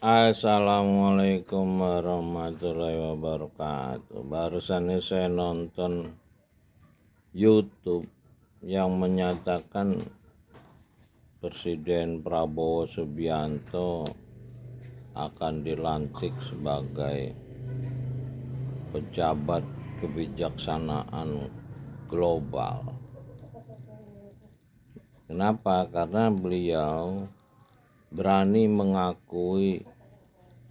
Assalamualaikum warahmatullahi wabarakatuh. Barusan ini saya nonton YouTube yang menyatakan Presiden Prabowo Subianto akan dilantik sebagai pejabat kebijaksanaan global. Kenapa? Karena beliau berani mengakui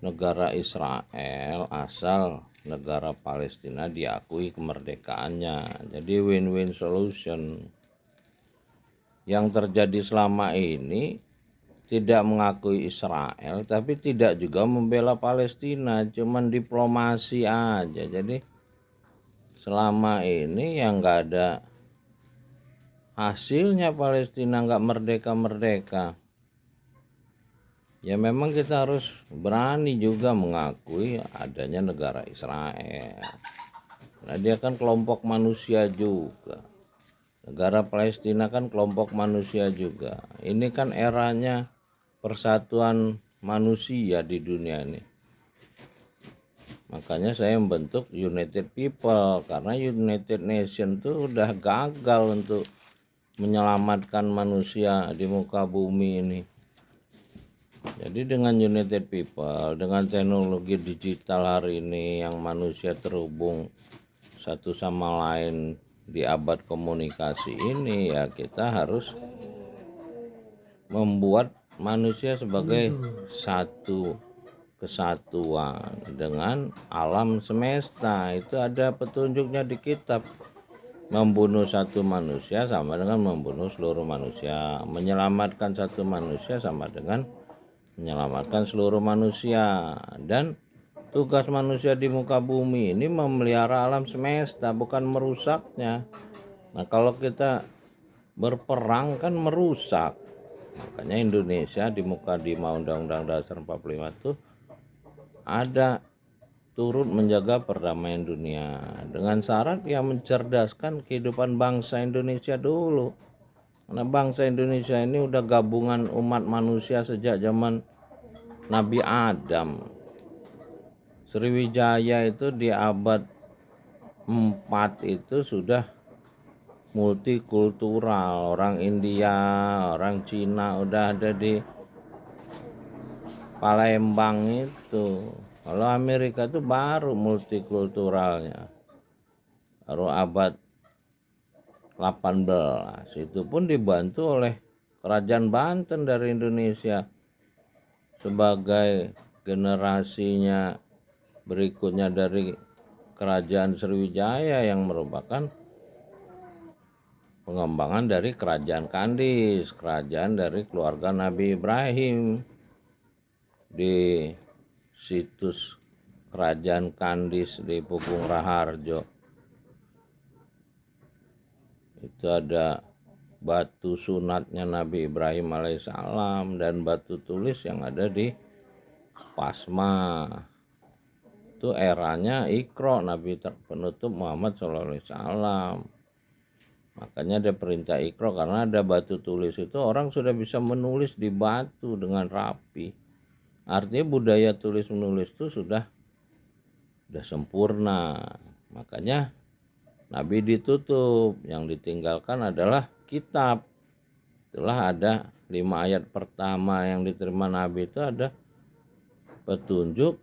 negara Israel asal negara Palestina diakui kemerdekaannya. Jadi win-win solution. Yang terjadi selama ini tidak mengakui Israel tapi tidak juga membela Palestina, cuman diplomasi aja. Jadi selama ini yang nggak ada hasilnya, Palestina nggak merdeka-merdeka. Ya memang kita harus berani juga mengakui adanya negara Israel. Nah dia kan kelompok manusia juga. Negara Palestina kan kelompok manusia juga. Ini kan eranya persatuan manusia di dunia ini. Makanya saya membentuk United People, karena United Nation tuh udah gagal untuk menyelamatkan manusia di muka bumi ini. Jadi dengan United People, dengan teknologi digital hari ini yang manusia terhubung satu sama lain di abad komunikasi ini, ya kita harus membuat manusia sebagai satu kesatuan dengan alam semesta. Itu ada petunjuknya di kitab. Membunuh satu manusia sama dengan membunuh seluruh manusia. Menyelamatkan satu manusia sama dengan menyelamatkan seluruh manusia. Dan tugas manusia di muka bumi ini memelihara alam semesta, bukan merusaknya. Nah kalau kita berperang kan merusak. Makanya Indonesia di muka 5 Undang-Undang Dasar 45 itu ada turut menjaga perdamaian dunia dengan syarat yang mencerdaskan kehidupan bangsa Indonesia dulu. Karena bangsa Indonesia ini udah gabungan umat manusia sejak zaman Nabi Adam. Sriwijaya itu di abad 4 itu sudah multikultural. Orang India, orang Cina udah ada di Palembang itu. Kalau Amerika itu baru multikulturalnya, baru abad 18. Itu pun dibantu oleh Kerajaan Banten dari Indonesia sebagai generasinya berikutnya dari Kerajaan Sriwijaya yang merupakan pengembangan dari Kerajaan Kandis, kerajaan dari keluarga Nabi Ibrahim. Di situs Kerajaan Kandis di Pupung Raharjo itu ada batu sunatnya Nabi Ibrahim alaihissalam dan batu tulis yang ada di Pasma. Itu eranya Iqra, Nabi penutup Muhammad SAW. Makanya ada perintah Iqra, karena ada batu tulis itu orang sudah bisa menulis di batu dengan rapi. Artinya budaya tulis menulis itu sudah sempurna. Makanya Nabi ditutup, yang ditinggalkan adalah kitab. Itulah ada 5 ayat pertama yang diterima Nabi itu ada petunjuk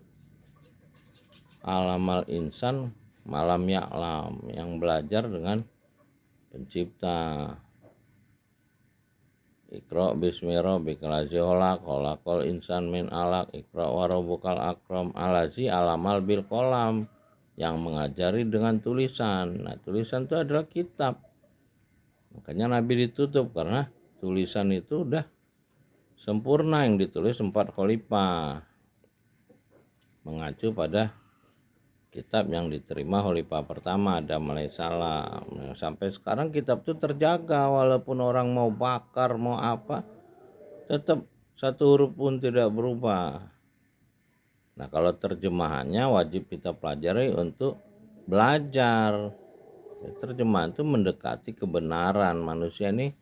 alamal insan malam ya'lam, yang belajar dengan pencipta. Iqra bismi rabbikal ladzi khalaqal insan min alaq, iqra wa rabbukal akram allazi alamal bil qalam, yang mengajari dengan tulisan. Nah tulisan itu adalah kitab. Makanya Nabi ditutup karena tulisan itu udah sempurna, yang ditulis 4 khalifah, mengacu pada kitab yang diterima khalifah pertama Adam alaihissalam. Nah, sampai sekarang kitab itu terjaga, walaupun orang mau bakar mau apa tetap satu huruf pun tidak berubah. Nah kalau terjemahannya wajib kita pelajari untuk belajar. Terjemahan itu mendekati kebenaran. Manusia ini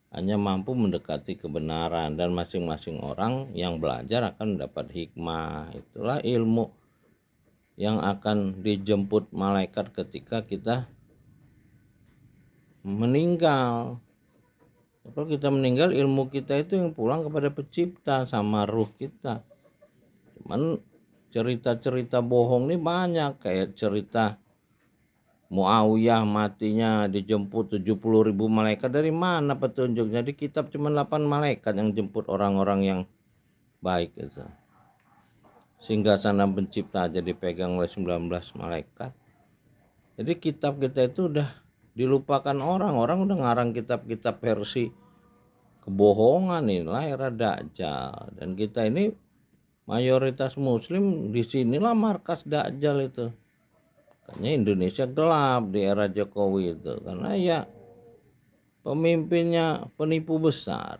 hanya mampu mendekati kebenaran, dan masing-masing orang yang belajar akan mendapat hikmah. Itulah ilmu yang akan dijemput malaikat ketika kita meninggal. Kalau kita meninggal, ilmu kita itu yang pulang kepada pencipta sama ruh kita. Cuman cerita-cerita bohong ini banyak, kayak cerita Muawiyah matinya dijemput 70.000 malaikat. Dari mana petunjuknya? Di kitab cuma 8 malaikat yang jemput orang-orang yang baik itu. Singgasana pencipta aja dipegang oleh 19 malaikat. Jadi kitab kita itu udah dilupakan orang udah ngarang kitab-kitab versi kebohongan. Inilah era Dajjal, dan kita ini mayoritas muslim, disinilah markas Dajjal itu. Makanya Indonesia gelap di era Jokowi itu, karena ya pemimpinnya penipu besar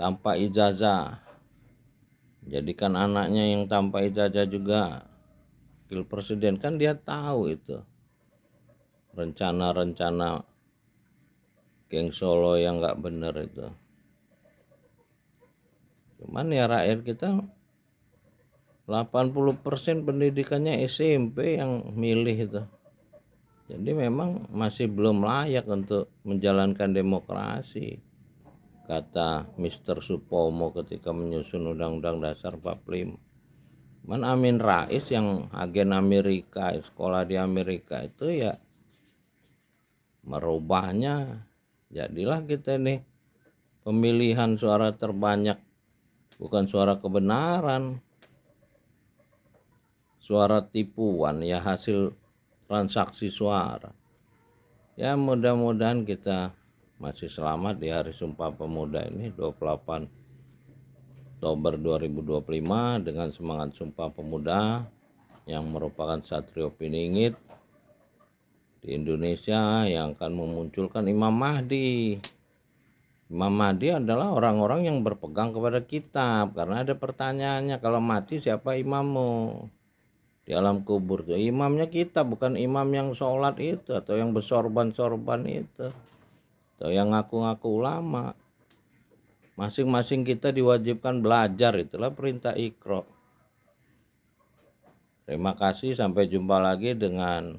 tanpa ijazah, jadikan anaknya yang tanpa ijazah juga wakil presiden. Kan dia tahu itu rencana-rencana geng Solo yang nggak bener itu. Cuman ya rakyat kita 80% pendidikannya SMP yang milih itu. Jadi memang masih belum layak untuk menjalankan demokrasi, kata Mr. Supomo ketika menyusun Undang-Undang Dasar 45. Man Amin Rais yang agen Amerika, sekolah di Amerika itu ya merubahnya. Jadilah kita nih pemilihan suara terbanyak bukan suara kebenaran, suara tipuan, ya hasil transaksi suara. Ya mudah-mudahan kita masih selamat di hari Sumpah Pemuda ini 28 Oktober 2025 dengan semangat Sumpah Pemuda yang merupakan Satrio Piningit di Indonesia yang akan memunculkan Imam Mahdi. Imam Mahdi adalah orang-orang yang berpegang kepada kitab, karena ada pertanyaannya, kalau mati siapa imammu di alam kubur tuh? Imamnya kita, bukan imam yang sholat itu atau yang bersorban-sorban itu atau yang ngaku-ngaku ulama. Masing-masing kita diwajibkan belajar, itulah perintah Iqra. Terima kasih, sampai jumpa lagi dengan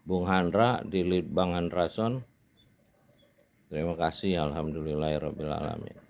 Bung Handra di Litbang Handrason. Terima kasih, alhamdulillahirabbil alamin.